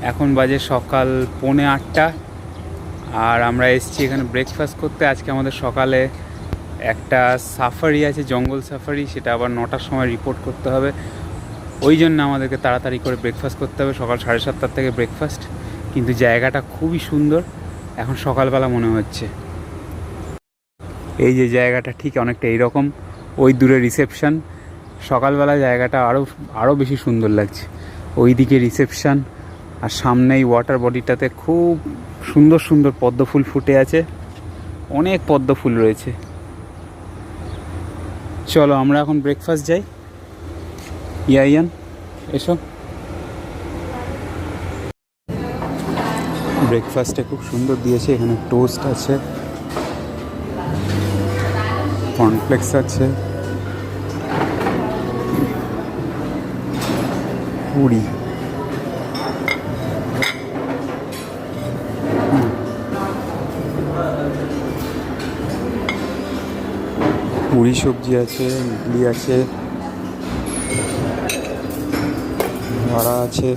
এখন বাজে সকাল 8:45 আর আমরা এসেছি এখানে ব্রেকফাস্ট করতে। আজকে আমাদের সকালে একটা সাফারি আছে, জঙ্গল সাফারি, সেটা আবার 9টার সময় রিপোর্ট করতে হবে। ওই জন্য আমাদেরকে তাড়াতাড়ি করে ব্রেকফাস্ট করতে হবে। সকাল 7:30 থেকে ব্রেকফাস্ট। কিন্তু জায়গাটা খুবই সুন্দর এখন সকালবেলা মনে হচ্ছে। এই যে জায়গাটা ঠিক অনেকটা এইরকম, ওই দূরে রিসেপশন। সকালবেলা জায়গাটা আরও বেশি সুন্দর লাগছে। ওই দিকে রিসেপশন আর সামনেই ওয়াটার বডিটাতে খুব সুন্দর সুন্দর পদ্ম ফুল ফুটে আছে, অনেক পদ্ম ফুল রয়েছে। চলো আমরা এখন ব্রেকফাস্ট যাই। ইয়ান এসো। ব্রেকফাস্টে খুব সুন্দর দিয়েছে, এখানে টোস্ট আছে, কর্নফ্লেক্স আছে, পুরি, পুরি সবজি আছে, ইডলি আছে, বড়া আছে,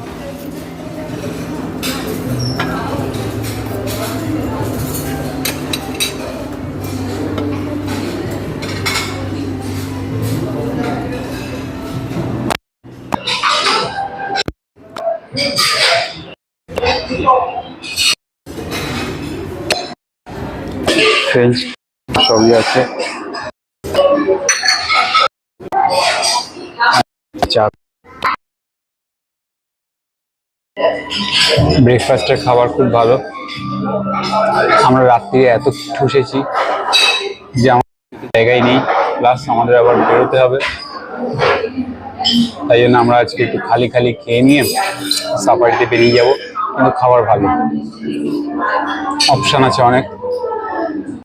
ফ্রেঞ্চ সবই আছে, চা। ব্রেকফাস্টের খাবার খুব ভালো। আমরা রাত্রি এত ঠুসেছি যে আমার জায়গায় নেই, প্লাস আমাদের আবার বেরোতে হবে। তাই জন্য আমরা আজকে একটু খালি খালি খেয়ে নিয়ে সাফারিতে বেরিয়ে যাব। কিন্তু খাবার ভালো, অপশান আছে অনেক।